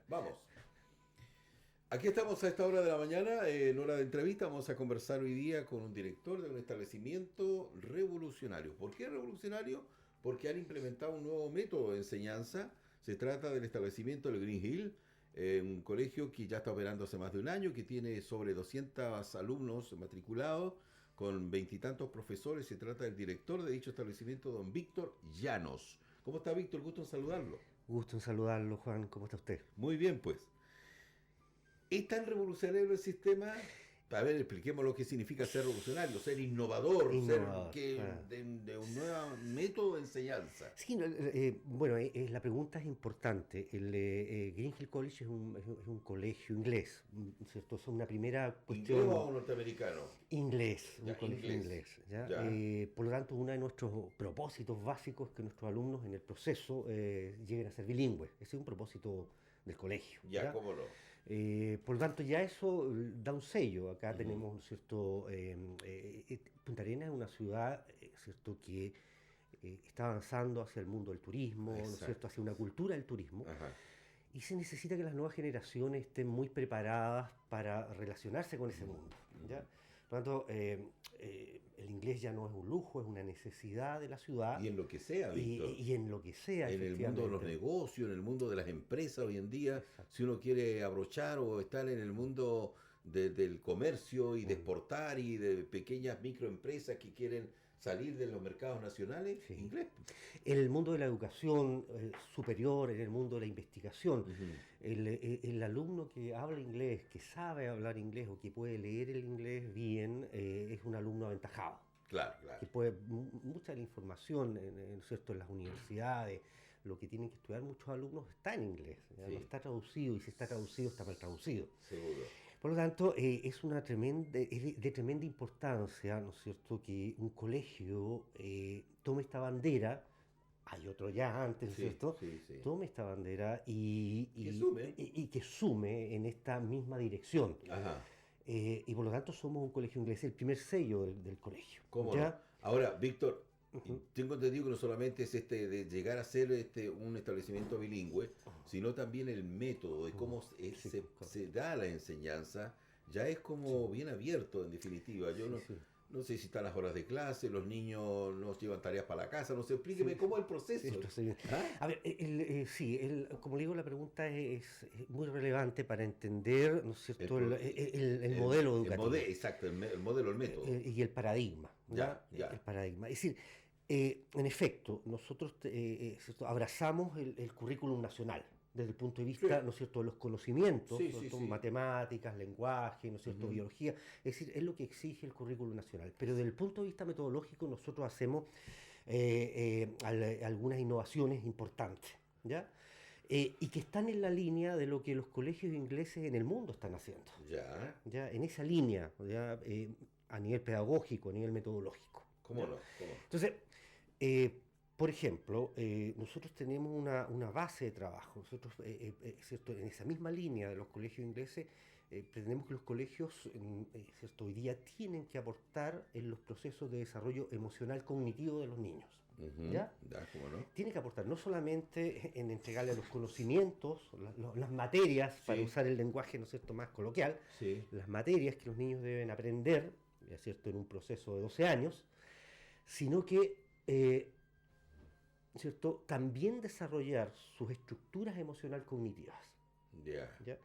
Vamos. Aquí estamos a esta hora de la mañana, en hora de entrevista. Vamos a conversar hoy día con un director de un establecimiento revolucionario. ¿Por qué revolucionario? Porque han implementado un nuevo método de enseñanza. Se trata del establecimiento del Green Hill, un colegio que ya está operando hace más de un año, que tiene sobre 200 alumnos matriculados, con veintitantos profesores. Se trata del director de dicho establecimiento, don Víctor Llanos. ¿Cómo está, Víctor? Gusto en saludarlo. Gusto en saludarlo, Juan. ¿Cómo está usted? Muy bien, pues. ¿Es tan revolucionario el sistema? A ver, expliquemos lo que significa ser revolucionario, ser innovador, Innovador. de un nuevo método de enseñanza. Sí, bueno, la pregunta es importante. El Green Hill College es un colegio inglés, ¿cierto? Es una primera ¿Inglés cuestión. o norteamericano? Inglés, un Ya, colegio inglés. inglés. ¿Ya? Ya. Por lo tanto, uno de nuestros propósitos básicos es que nuestros alumnos en el proceso lleguen a ser bilingües. Ese es un propósito del colegio. Ya, cómo no. Por lo tanto, ya eso da un sello. Acá tenemos, ¿no es cierto? Punta Arenas es una ciudad, ¿cierto?, que está avanzando hacia el mundo del turismo, ¿no es Exacto. cierto?, hacia una cultura del turismo. Ajá. Y se necesita que las nuevas generaciones estén muy preparadas para relacionarse con ese mundo, ¿ya? Por lo tanto, el inglés ya no es un lujo, es una necesidad de la ciudad. Y en lo que sea, Víctor. Y en lo que sea, En el mundo de los efectivamente. negocios, en el mundo de las empresas hoy en día, si uno quiere abrochar o estar en el mundo del comercio y de exportar y de pequeñas microempresas que quieren salir de los mercados nacionales, Sí. inglés. En el mundo de la educación superior, en el mundo de la investigación, el alumno que habla inglés, que sabe hablar inglés o que puede leer el inglés bien, es un alumno aventajado. Claro, Que claro. puede, mucha de la información ¿cierto?, en las universidades, lo que tienen que estudiar muchos alumnos está en inglés, ¿ya? Sí. No está traducido, y si está traducido está mal traducido. Seguro. Por lo tanto, es de tremenda importancia, ¿no es cierto?, que un colegio tome esta bandera. Hay otro ya antes, ¿no es Sí, cierto? sí, sí. Tome esta bandera y, Que sume. y que sume en esta misma dirección. Ajá. Y por lo tanto somos un colegio inglés, el primer sello del colegio. ¿Cómo no? ¿Ya? Ahora, Víctor, tengo entendido que no solamente es de llegar a ser un establecimiento bilingüe, sino también el método de cómo se da la enseñanza, ya es como bien abierto en definitiva. Yo Sí. no sé si están las horas de clase, los niños nos llevan tareas para la casa, no sé, explíqueme cómo es el proceso. Esto se- ¿Ah? A ver, como le digo, la pregunta es muy relevante para entender, ¿no es cierto?, el modelo educativo. Exacto, el modelo, el método. Y el paradigma. Ya. El paradigma. Es decir, en efecto, nosotros ¿cierto?, abrazamos el currículum nacional desde el punto de vista, Sí. ¿no es cierto?, de los conocimientos, Sí, ¿no es sí, cierto?, sí. matemáticas, lenguaje, ¿no es cierto?, biología. Es decir, es lo que exige el currículum nacional. Pero desde el punto de vista metodológico, nosotros hacemos algunas innovaciones importantes, ¿ya? Y que están en la línea de lo que los colegios ingleses en el mundo están haciendo. Ya. ¿Ya? En esa línea, ¿ya? A nivel pedagógico, a nivel metodológico. ¿Cómo ¿ya? no? ¿Cómo no? Entonces, por ejemplo, nosotros tenemos una base de trabajo. Nosotros, ¿cierto?, en esa misma línea de los colegios ingleses, pretendemos que los colegios, ¿cierto?, hoy día tienen que aportar en los procesos de desarrollo emocional cognitivo de los niños. ¿Ya? Ya, ¿cómo no? Tiene que aportar no solamente en entregarle los conocimientos, las materias, para Sí. usar el lenguaje, ¿no es cierto?, más coloquial, Sí. las materias que los niños deben aprender, ¿no es cierto?, en un proceso de 12 años, sino que ¿cierto?, también desarrollar sus estructuras emocional cognitivas. Ya. ¿Ya?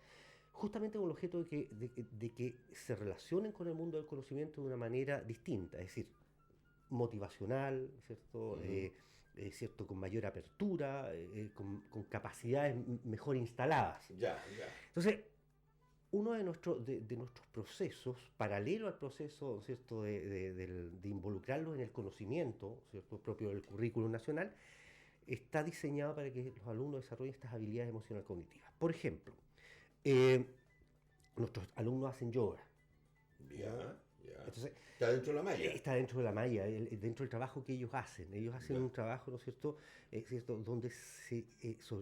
Justamente con el objeto de que se relacionen con el mundo del conocimiento de una manera distinta, es decir, motivacional, ¿cierto? ¿Cierto?, con mayor apertura, con capacidades mejor instaladas. Ya. Entonces, uno de nuestros procesos, paralelo al proceso, ¿cierto?, de involucrarlos en el conocimiento, ¿cierto?, propio del currículum nacional, está diseñado para que los alumnos desarrollen estas habilidades emocional cognitivas. Por ejemplo, nuestros alumnos hacen yoga. Ya. Entonces, Está dentro de la malla. está dentro de la malla, dentro del trabajo que ellos hacen. Ellos hacen Ya. un trabajo, ¿no es cierto?, ¿cierto?, donde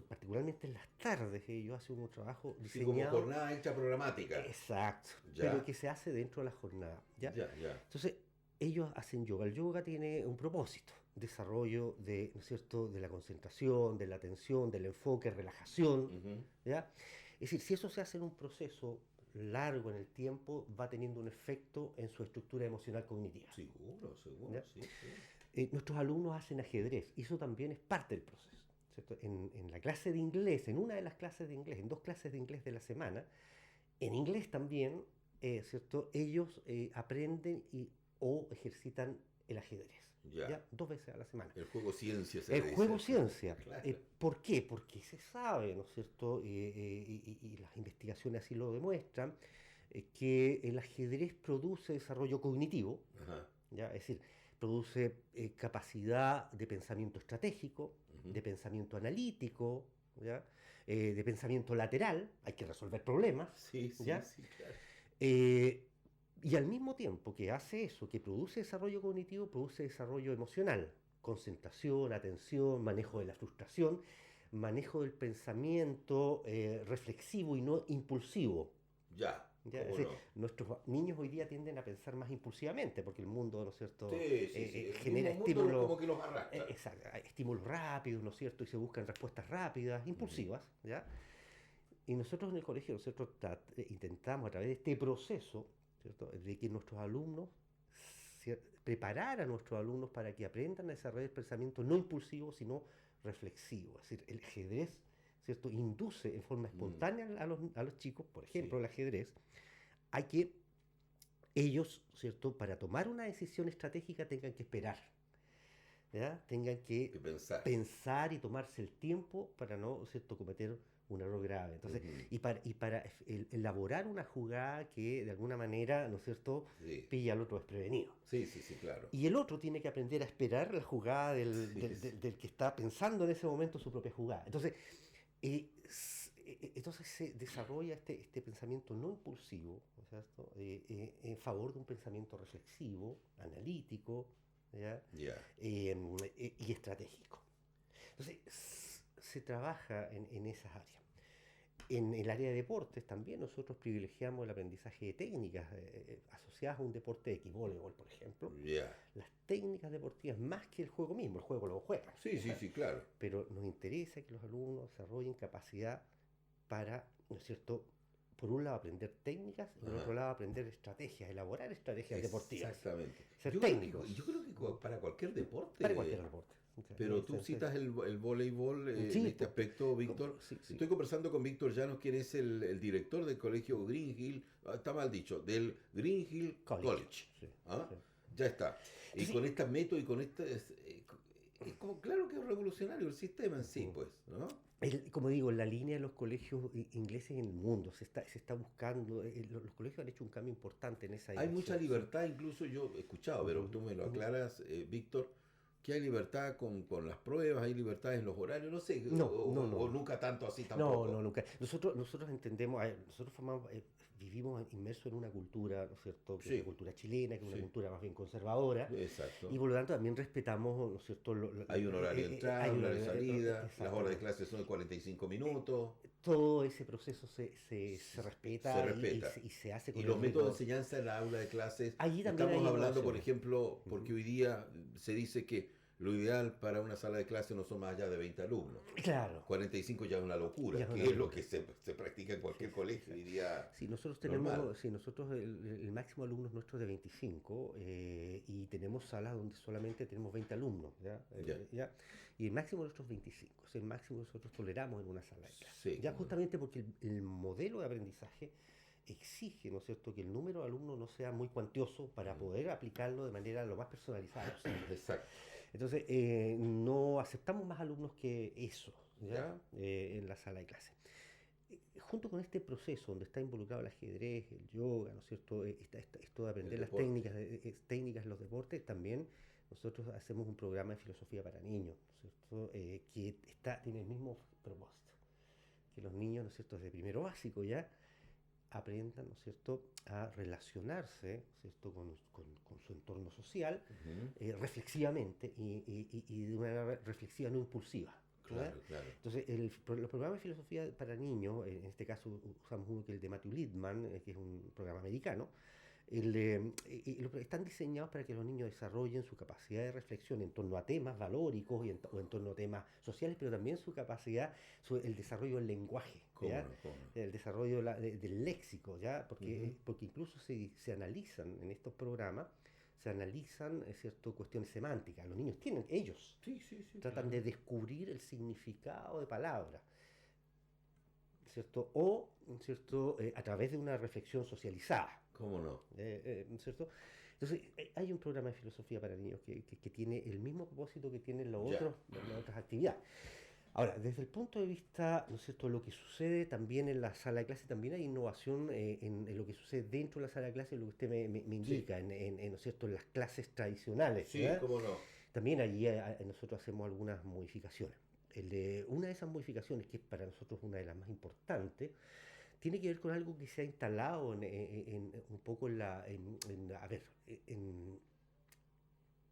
particularmente en las tardes, ellos hacen un trabajo Sí, como diseñado. jornada hecha programática. Exacto, Ya. pero que se hace dentro de la jornada. ¿Ya? Ya. Entonces, ellos hacen yoga. El yoga tiene un propósito: desarrollo ¿no es cierto?, de la concentración, de la atención, del enfoque, relajación. ¿Ya? decir, si eso se hace en un proceso largo en el tiempo, va teniendo un efecto en su estructura emocional cognitiva. Seguro, seguro, ¿Ya? sí, sí. Nuestros alumnos hacen ajedrez y eso también es parte del proceso. ¿Cierto? En la clase de inglés, en una de las clases de inglés, en 2 clases de inglés de la semana, en inglés también, ¿cierto? Ellos aprenden o ejercitan el ajedrez. Ya. ¿Ya? 2 veces a la semana. El juego ciencia se El le dice juego eso. ciencia. Claro. ¿Por qué? Porque se sabe, ¿no es cierto? Y las investigaciones así lo demuestran, que el ajedrez produce desarrollo cognitivo, Ajá. ¿ya? Es decir, produce capacidad de pensamiento estratégico, Ujú. de pensamiento analítico, ¿ya? De pensamiento lateral, hay que resolver problemas, Sí, sí, ¿ya? sí, claro. Eh, y al mismo tiempo que hace eso, que produce desarrollo cognitivo, produce desarrollo emocional, concentración, atención, manejo de la frustración, manejo del pensamiento reflexivo y no impulsivo. Ya, ¿Ya? Es cómo decir, no. nuestros niños hoy día tienden a pensar más impulsivamente, porque el mundo, ¿no es cierto?, Sí, sí, sí. El genera mismo mundo estímulos, como que los arrastra. exacto, estímulos rápidos, ¿no es cierto?, y se buscan respuestas rápidas, Ujú. impulsivas, ¿ya? Y nosotros en el colegio, nosotros intentamos a través de este proceso, ¿cierto?, de que nuestros alumnos, preparar a nuestros alumnos para que aprendan a desarrollar el pensamiento no impulsivo, sino reflexivo. Es decir, el ajedrez, ¿cierto?, induce en forma Mm, espontánea a los chicos, por ejemplo, sí, el ajedrez, a que ellos, ¿cierto?, para tomar una decisión estratégica tengan que esperar, ¿ya? Tengan que que pensar. pensar y tomarse el tiempo para no, ¿cierto?, cometer un error grave. Entonces, Ujú. y para elaborar una jugada que de alguna manera, ¿no es cierto?, Sí, pilla al otro desprevenido. sí, sí, sí, claro. Y el otro tiene que aprender a esperar la jugada del, Sí, del- sí. del- del que está pensando en ese momento su propia jugada. Entonces se desarrolla este pensamiento no impulsivo, ¿no es cierto?, en favor de un pensamiento reflexivo, analítico, ¿ya? Ya. Y estratégico. Entonces se trabaja en esas áreas. En el área de deportes también nosotros privilegiamos el aprendizaje de técnicas asociadas a un deporte X, voleibol, por ejemplo. Ya. Las técnicas deportivas más que el juego mismo, el juego lo juegan, Sí, sí, sí, claro. pero nos interesa que los alumnos desarrollen capacidad para, ¿no es cierto?, por un lado aprender técnicas y por Ajá. otro lado aprender estrategias, elaborar estrategias deportivas, Exactamente. ser técnicos Yo creo que para cualquier para cualquier deporte. deporte. O sea, Pero tú citas el voleibol en sí, este aspecto, Víctor. sí, sí. Estoy conversando con Víctor Llanos, quien es el director del colegio Green Hill, está mal dicho, del Green Hill College. College. Sí, ¿Ah? sí. Ya está. Y Entonces, con este método y con este... es como, claro que es revolucionario el sistema en sí, pues, ¿no? como digo, en la línea de los colegios ingleses en el mundo se está buscando, los colegios han hecho un cambio importante en esa Hay mucha dirección. Sí. libertad, incluso yo he escuchado, pero Ujú, tú me lo ujú. aclaras, Víctor, que hay libertad con las pruebas, hay libertad en los horarios, no sé, No, no, no, o no. nunca tanto así No, no, tampoco. nunca. Nosotros entendemos, a ver, nosotros vivimos inmersos en una cultura, ¿no es cierto?, que es la Sí, cultura chilena, que es una sí, cultura más bien conservadora, y exacto. por lo tanto también respetamos, ¿no es cierto?, Hay un horario de entrada, hay un una, horario de salida, las horas de exactamente. clase son de 45 Eh, minutos, Todo ese proceso se se respeta respeta. y se hace Y con el los métodos de rigor. enseñanza en la aula de clases, Allí también estamos hay hablando, por innovaciones. ejemplo, porque Ujú. hoy día se dice que lo ideal para una sala de clase no son más allá de 20 alumnos. Claro, 45 ya es una ya locura, es una que es lo locura. que se practica en Sí, cualquier sí, colegio sí. hoy día Sí, nosotros normal. tenemos, sí, nosotros el máximo alumnos nuestro es de 25 y tenemos salas donde solamente tenemos 20 alumnos, ¿ya? Ya, Y el máximo nuestro es 25, es el máximo que nosotros toleramos en una sala de clase. sí, Ya cómo no. justamente porque el modelo de aprendizaje exige, ¿no es cierto?, que el número de alumnos no sea muy cuantioso para Mm, poder aplicarlo de manera lo más personalizada posible. exacto, Entonces, no aceptamos más alumnos que eso, ya. ¿ya? En la sala de clase. Junto con este proceso donde está involucrado el ajedrez, el yoga, ¿no es cierto?, esto de El aprender las deporte. técnicas de los deportes, también nosotros hacemos un programa de filosofía para niños, ¿no es cierto?, que tiene el mismo propósito, que los niños, ¿no es cierto?, desde primero básico ya aprendan, ¿no es cierto?, a relacionarse, ¿no es cierto?, con su entorno social Ujú. reflexivamente y de una manera reflexiva, no impulsiva. ¿Ya? Claro, claro. Entonces, los programas de filosofía para niños, en este caso usamos uno que es el de Matthew Lipman, que es un programa americano, Están diseñados para que los niños desarrollen su capacidad de reflexión en torno a temas valóricos o en torno a temas sociales, pero también su capacidad, el desarrollo del lenguaje, ¿Cómo ¿ya? no? ¿Cómo no? El desarrollo del léxico, ¿ya? Ujú. Porque incluso se analizan en estos programas, se analizan, cierto, cuestiones semánticas. Los niños ellos Sí, sí, sí, tratan claro. de descubrir el significado de palabras, ¿cierto? O, ¿cierto? A través de una reflexión socializada. ¿Cómo no? ¿Cierto? Entonces, hay un programa de filosofía para niños que tiene el mismo propósito que tienen Ya. las otras actividades. Ahora, desde el punto de vista, ¿no es cierto?, lo que sucede también en la sala de clase, también hay innovación en lo que sucede dentro de la sala de clase, lo que usted me Sí. indica, ¿no es cierto?, en las clases tradicionales, Sí, ¿verdad? cómo no. También allí nosotros hacemos algunas modificaciones. Una de esas modificaciones, que es para nosotros una de las más importantes, tiene que ver con algo que se ha instalado un poco a ver,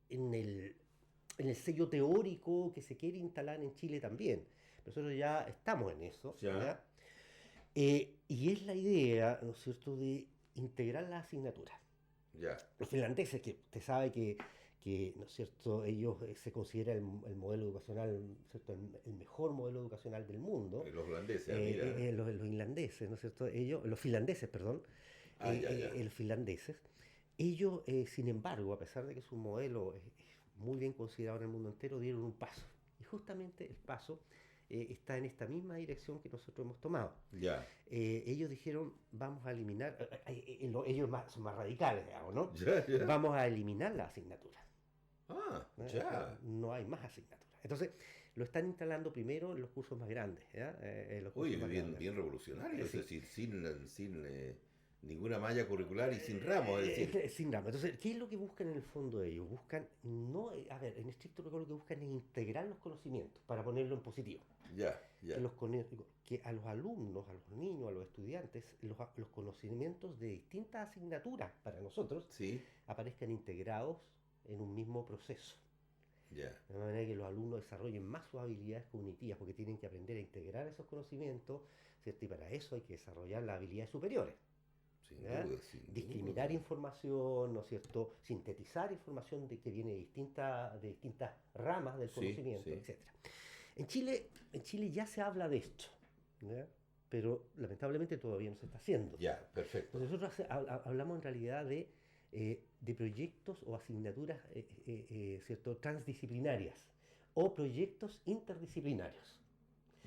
en el, en el sello teórico que se quiere instalar en Chile también. Nosotros ya estamos en eso, Ya. ¿ya? Y es la idea, ¿no es cierto?, de integrar las asignaturas. Ya. Los finlandeses, que usted sabe que ¿no es cierto?, ellos se considera el modelo educacional, ¿cierto?, el mejor modelo educacional del mundo. Los holandeses, mira. Los irlandeses, ¿no es cierto?, los finlandeses, perdón, Ah, ya, ya. los finlandeses, ellos, sin embargo, a pesar de que su modelo es muy bien considerado en el mundo entero, dieron un paso. Y justamente el paso está en esta misma dirección que nosotros hemos tomado. Ya. Ellos dijeron, vamos a eliminar, ellos son más radicales, digamos, ¿no? Ya, ya. Vamos a eliminar la asignatura. Ah, O sea, ya. no hay más asignaturas. Entonces, lo están instalando primero en los cursos más grandes, ¿ya? En los Uy, cursos más bien, grandes. bien revolucionario, es Sí. decir, sin ninguna malla curricular y sin ramos, es decir. Sin drama. Entonces, ¿qué es lo que buscan en el fondo ellos? Buscan, no, a ver, en estricto rigor lo que buscan es integrar los conocimientos, para ponerlo en positivo. Ya, Que, ya. que a los alumnos, a los niños, a los estudiantes, los conocimientos de distintas asignaturas para nosotros Sí, aparezcan integrados en un mismo proceso. ya. De manera que los alumnos desarrollen más sus habilidades cognitivas, porque tienen que aprender a integrar esos conocimientos, ¿cierto? Y para eso hay que desarrollar las habilidades superiores. Sin ¿Ya? duda, sin Discriminar duda. información, ¿no es cierto? Sintetizar información que viene de distintas ramas del Sí, conocimiento, sí. etcétera. En Chile ya se habla de esto, ¿ya? Pero lamentablemente todavía no se está haciendo. Ya, perfecto. Entonces nosotros hablamos en realidad de proyectos o asignaturas ¿cierto?, transdisciplinarias o proyectos interdisciplinarios.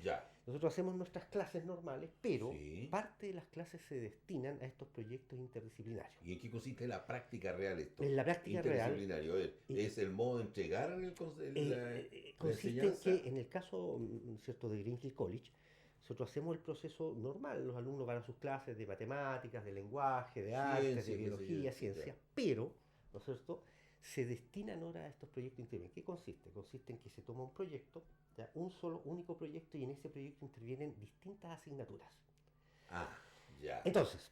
Ya. Nosotros hacemos nuestras clases normales, pero Sí. parte de las clases se destinan a estos proyectos interdisciplinarios. ¿Y en qué consiste la práctica real esto? En la práctica real Interdisciplinario. A ver, eh, ¿es el modo de entregar la consiste en enseñanza? que, en el caso, ¿cierto?, de Green Hill College, nosotros hacemos el proceso normal, los alumnos van a sus clases de matemáticas, de lenguaje, de artes, de Ciencia, qué sé yo. biología, Ya. ciencia, pero, ¿no es cierto?, se destinan ahora a estos proyectos intervienen. ¿Qué consiste? Consiste en que se toma un proyecto, ¿ya?, un solo, único proyecto, y en ese proyecto intervienen distintas asignaturas. Ah, ya. Entonces,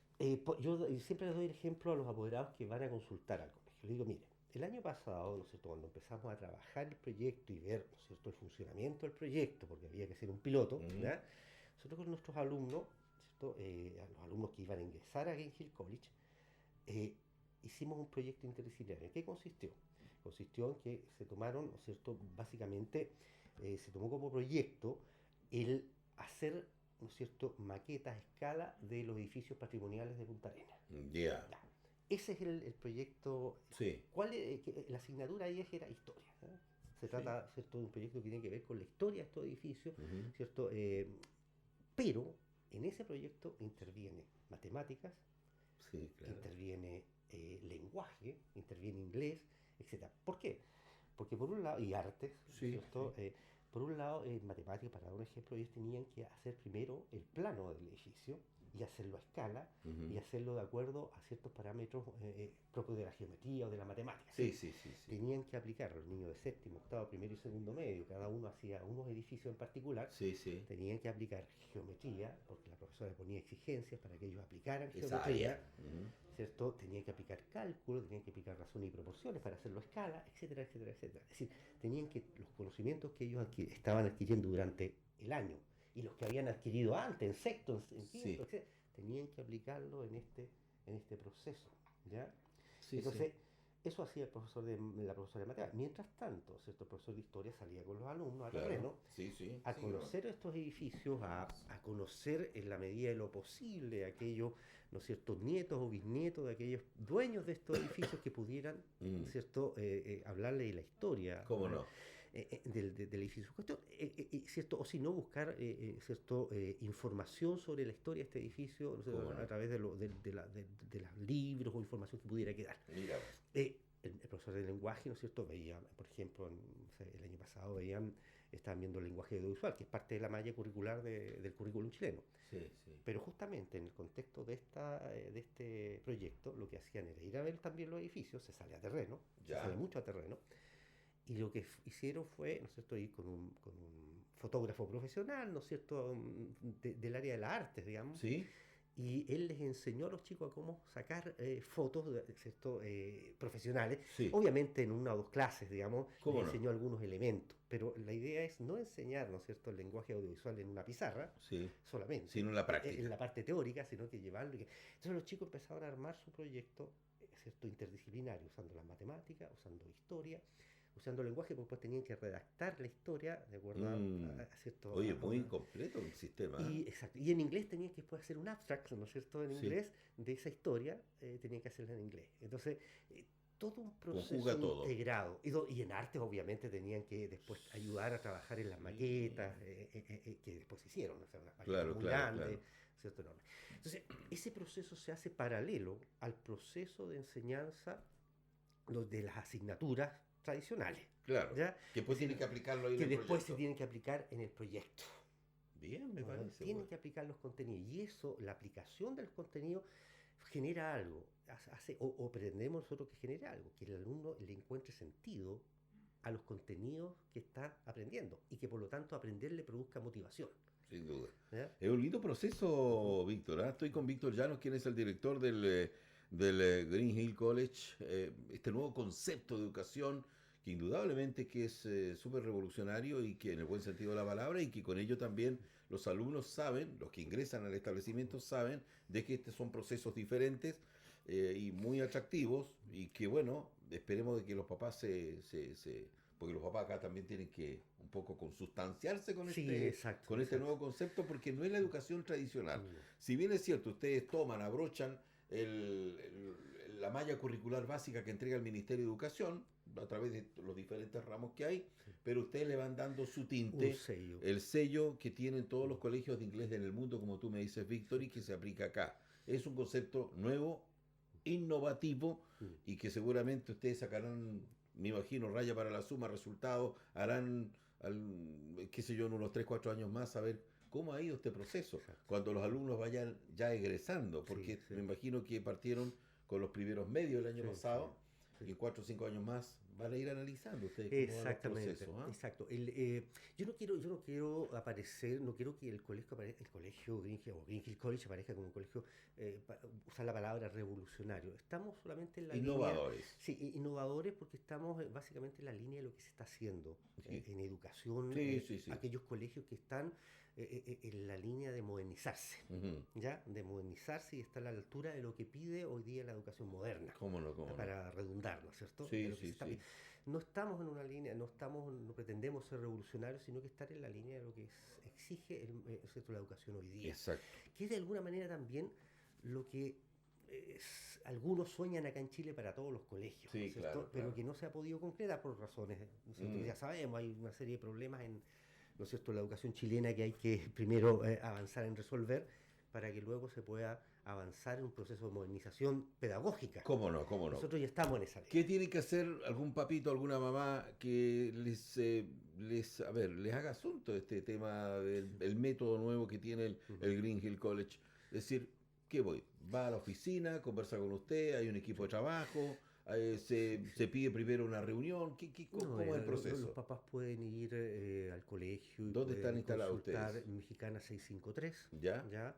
yo siempre les doy el ejemplo a los apoderados que van a consultar al colegio. Les digo, mire, el año pasado, ¿no es cierto?, cuando empezamos a trabajar el proyecto y ver, ¿no es cierto?, el funcionamiento del proyecto, porque había que hacer un piloto, Ujú. ¿ya?, nosotros con nuestros alumnos, ¿cierto?, a los alumnos que iban a ingresar a Green Hill College, eh, hicimos un proyecto interdisciplinario. ¿En qué consistió? Consistió en que se tomaron, ¿no es cierto?, básicamente se tomó como proyecto el hacer, ¿no es cierto?, maquetas a escala de los edificios patrimoniales de Punta Arenas. Ya. Ya. Ese es el proyecto. Sí, La asignatura ahí era historia, ¿eh? Se sí. trata, ¿cierto?, de un proyecto que tiene que ver con la historia de estos edificios, Ujú. ¿cierto? Pero en ese proyecto interviene matemáticas, Sí, claro. interviene lenguaje, interviene inglés, etcétera. ¿Por qué? Porque por un lado, y artes, Sí, ¿cierto? sí. Por un lado, en matemáticas, para dar un ejemplo, ellos tenían que hacer primero el plano del edificio y hacerlo a escala y Ujú. hacerlo de acuerdo a ciertos parámetros propios de la geometría o de la matemática. Sí, ¿Sí? sí, sí, sí. Tenían que aplicar los niños de séptimo, octavo, primero y segundo medio, cada uno hacía unos edificios en particular, Sí, sí. tenían que aplicar geometría, porque la profesora ponía exigencias para que ellos aplicaran Esa área. geometría, Ujú. ¿cierto? Tenían que aplicar cálculo, tenían que aplicar razón y proporciones para hacerlo a escala, etcétera, etcétera, etcétera. Es decir, tenían que, los conocimientos que ellos estaban adquiriendo durante el año y los que habían adquirido antes, en sexto, en quinto, Sí. etcétera, tenían que aplicarlo en este proceso. ¿ya? Sí, Entonces, sí. eso hacía el profesor la profesora de matemáticas. Mientras tanto, ¿cierto? El profesor de historia salía con los alumnos a Claro. terreno Sí, sí. a Sí, ¿no? conocer estos edificios, a conocer en la medida de lo posible aquellos, ¿no es cierto?, nietos o bisnietos de aquellos dueños de estos edificios que pudieran, ¿no es Mm, cierto?, hablarle de la historia ¿cómo no? del edificio. Cuestión, ¿cierto? O si no, buscar, ¿cierto?, información sobre la historia de este edificio, ¿no es ¿Cómo cierto?, a no? través de los libros o información que pudiera quedar. Mira. El profesor de lenguaje, ¿no es cierto?, veía, por ejemplo, no sé, el año pasado estaban viendo el lenguaje audiovisual, que es parte de la malla curricular del currículum chileno. Sí, sí. Pero justamente en el contexto de este proyecto, lo que hacían era ir a ver también los edificios, se sale a terreno, se sale Ya. mucho a terreno, y lo que hicieron fue, ¿no es cierto?, ir con un fotógrafo profesional, ¿no es cierto?, del área de las artes, digamos, ¿Sí? y él les enseñó a los chicos a cómo sacar fotos, ¿cierto? Profesionales. Sí. Obviamente en una o dos clases, digamos, les ¿Cómo no? enseñó algunos elementos, pero la idea es no enseñar, ¿no es cierto?, el lenguaje audiovisual en una pizarra Sí. solamente, Sino en la en práctica. la parte teórica, sino que llevarlo. Entonces los chicos empezaron a armar su proyecto, ¿cierto?, interdisciplinario, usando las matemáticas, usando historia, usando lenguaje, porque después tenían que redactar la historia de acuerdo Mm. cierto, Oye, a muy una, incompleto el sistema, ¿eh? y, exacto, y en inglés tenían que después hacer un abstract, ¿no es cierto?, en Sí. inglés, de esa historia, tenían que hacerla en inglés. Entonces, todo un proceso Conjuga todo. integrado. Y en artes, obviamente, tenían que después ayudar a trabajar en las Sí. maquetas, que después hicieron, o sea, unas maquetas Claro, muy claro, grandes, claro. ¿cierto? Enormes. Entonces, ese proceso se hace paralelo al proceso de enseñanza de las asignaturas tradicionales, Claro. ¿ya? Que Es después tiene decir, que aplicarlo ahí en que el después se proyecto. tienen que aplicar en el proyecto. Bien, me parece, Tienen bueno. que aplicar los contenidos. Y eso, la aplicación de los contenidos, genera algo. O pretendemos nosotros que genere algo, que el alumno le encuentre sentido a los contenidos que está aprendiendo y que por lo tanto aprender le produzca motivación. Sin duda. ¿Ya? Es un lindo Ujú. proceso, Víctor, ¿ah? Estoy con Víctor Llanos, quien es el director del Green Hill College. Este nuevo concepto de educación que indudablemente que es súper revolucionario y que en el buen sentido de la palabra y que con ello también los alumnos saben, los que ingresan al establecimiento saben de que estos son procesos diferentes y muy atractivos y que bueno, esperemos de que los papás porque los papás acá también tienen que un poco consustanciarse Sí, exacto, con este exacto. nuevo concepto porque no es la educación tradicional. No. Si bien es cierto, ustedes toman, abrochan la malla curricular básica que entrega el Ministerio de Educación a través de los diferentes ramos que hay, Sí. pero ustedes le van dando su Un tinte, sello. el sello que tienen todos los Mm. colegios de inglés en el mundo, como tú me dices, Víctor, Sí, y que sí. se aplica acá. Es un concepto nuevo, innovativo Mm. y que seguramente ustedes sacarán, me imagino, raya para la suma, resultados, harán, qué sé yo, en unos 3 4 años más, a ver cómo ha ido este proceso, Exacto. cuando los alumnos vayan ya egresando, Sí, porque sí. me imagino que partieron con los primeros medios el año Sí, sí. pasado Sí. y en 4 o 5 años más van a ir analizando ustedes cómo van los Exactamente, procesos. ¿Ah? exacto. Yo no quiero aparecer, no quiero que el colegio Green Hill, o Green Hill College aparezca como un colegio, usar la palabra revolucionario. Estamos solamente en la línea, Innovadores. sí, innovadores porque estamos básicamente en la línea de lo que se está haciendo Sí, en educación, sí, sí. Sí. aquellos colegios que están en la línea de modernizarse. Ujú. ¿Ya? De modernizarse y estar a la altura de lo que pide hoy día la educación moderna, ¿Cómo no, cómo no? para redundar, ¿no es cierto? De Sí, lo que se sí, está sí. pidiendo. No estamos en una línea, no pretendemos ser revolucionarios, sino que estar en la línea de lo que exige ¿cierto?, la educación hoy día. Exacto. Que es de alguna manera también lo que algunos sueñan acá en Chile para todos los colegios, ¿no es Sí, cierto? claro, Pero claro. que no se ha podido concretar por razones, ¿no es cierto? Que Mm, ya sabemos, hay una serie de problemas en, ¿no es cierto?, la educación chilena que hay que primero avanzar en resolver para que luego se pueda avanzar en un proceso de modernización pedagógica. ¿cómo no, cómo no? Nosotros ya estamos en esa ¿Qué línea. tiene que hacer algún papito, alguna mamá que a ver, les haga asunto de este tema del Sí. el método nuevo que tiene Ujú. el Green Hill College? Es decir, ¿qué voy? Va a la oficina, conversa con usted, hay un equipo Sí. de trabajo, Sí, se sí. pide primero una reunión, No, ¿cómo es el los proceso? papás pueden ir al colegio y ¿Dónde están pueden instalados consultar ustedes? Mexicana 653, ¿Ya? ¿ya?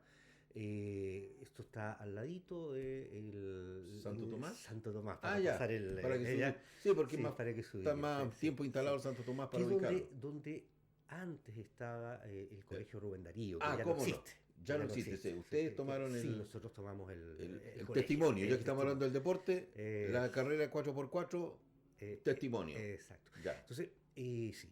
Esto está al ladito de ¿Santo Tomás? Santo Tomás, Ah, para ya, pasar para que se ya. sí, porque Sí, para que se está ubiquen, sí, más sí, tiempo sí. instalado el Santo Tomás Que para es ubicarlo. donde antes estaba el Eh, colegio Rubén Darío, que Ah, ya no ¿cómo no? existe. Ya no existe. Ustedes tomaron Sí, nosotros tomamos el colegio, testimonio. Ya que estamos testimonio. hablando del deporte, la carrera 4x4, testimonio. Exacto. Ya. Entonces, sí,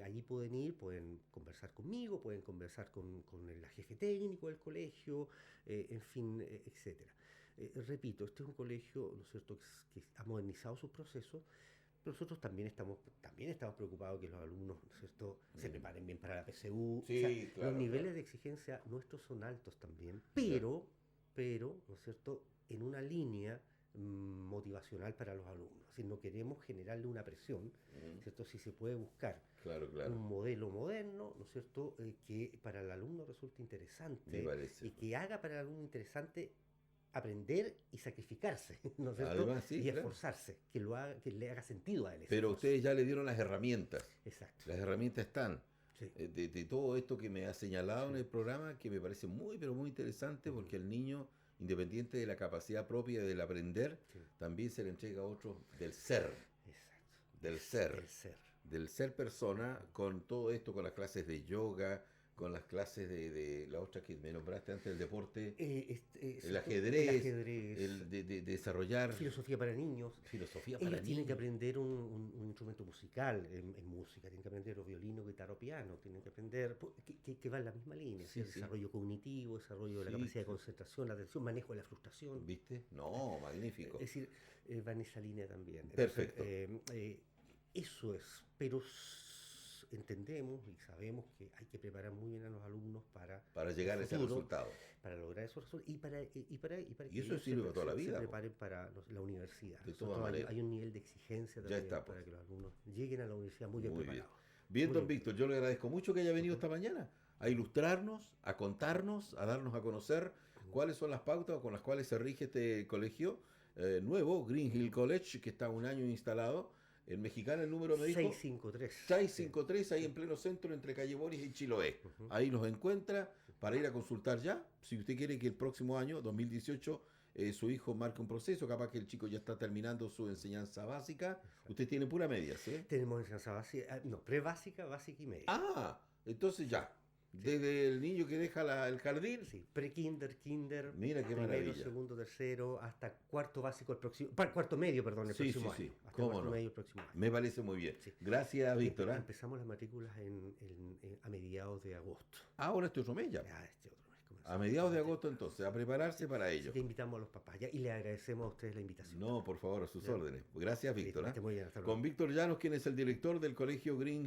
allí pueden conversar conmigo, pueden conversar con el jefe técnico del colegio, en fin, etcétera. Repito, este es un colegio, ¿no es cierto?, que ha modernizado sus procesos, pero nosotros también estamos preocupados que los alumnos, ¿no es cierto?, se preparen bien para la PSU. Sí, O sea, claro, los niveles claro. de exigencia nuestros son altos también, Ya. pero, ¿no es cierto?, en una línea motivacional para los alumnos. Es decir, no queremos generarle una presión, ¿cierto? Si se puede buscar Claro, claro. un modelo moderno, ¿no es cierto?, que para el alumno resulte Me interesante parece. y que haga para el alumno interesante aprender y sacrificarse, ¿no es cierto? Además, sí, Y claro. esforzarse, que le haga sentido a él ese Pero esfuerzo. ustedes ya le dieron las herramientas. Exacto. Las herramientas están. Sí. De todo esto que me ha señalado Sí. en el programa, que me parece muy, pero muy interesante, porque el niño, independiente de la capacidad propia del aprender, Sí. también se le entrega a otros del ser, Exacto. del ser, El ser. del ser persona, con todo esto, con las clases de yoga, con las clases de la otra que me nombraste antes, el deporte, el ajedrez, de desarrollar filosofía para niños. filosofía para Ellos tienen que niños. aprender un instrumento musical en música, tienen que aprender o violino, guitarra o piano, tienen que aprender, que va en la misma línea, Sí, ¿sí? sí. Desarrollo cognitivo, desarrollo de la Sí, capacidad de sí. concentración, la atención, manejo de la frustración. ¿Viste? No, magnífico. Es decir, va en esa línea también. Perfecto. Eso es, pero entendemos y sabemos que hay que preparar muy bien a los alumnos para Llegar el a ese futuro, resultado. para lograr esos resultados y para Y que eso ellos sirve para toda la se vida, po. preparen para la universidad. De Sobre todas todo maneras. hay un nivel de exigencia Ya también está, pues. para que los alumnos lleguen a la universidad muy bien Muy bien. preparados. Bien, Muy don bien. Víctor, yo le agradezco mucho que haya venido esta mañana a ilustrarnos, a contarnos, a darnos a conocer cuáles son las pautas con las cuales se rige este colegio nuevo, Green Hill College, que está un año instalado. En Mexicana el número me dijo 653. 653, ahí en pleno centro entre Calle Boris y Chiloé. Ahí los encuentra para ir a consultar ya. Si usted quiere que el próximo año, 2018, su hijo marque un proceso, capaz que el chico ya está terminando su enseñanza básica. Usted tiene pura media, ¿sí? Tenemos enseñanza básica, no, pre-básica, básica y media. Ah, entonces ya. Desde el niño que deja el jardín. Sí, pre-kinder, kinder, Mira qué primero, maravilla. segundo, tercero, hasta cuarto básico el próximo, cuarto medio, perdón, el Sí, próximo sí, año. sí. Hasta ¿Cómo cuarto no? medio el próximo año. Me parece muy bien. Sí. Gracias, Víctor. ¿Ah? Empezamos las matrículas a mediados de agosto. Ahora este otro mes ya. Ya este otro mes A comenzamos. mediados de agosto entonces, a prepararse para Así ello. que invitamos a los papás ya, y le agradecemos a ustedes la invitación. No, por favor, a sus Ya. órdenes. Gracias, Listo, Víctor. que ¿Ah? esté muy bien, hasta luego. Con Víctor Llanos, quien es el director del Colegio Green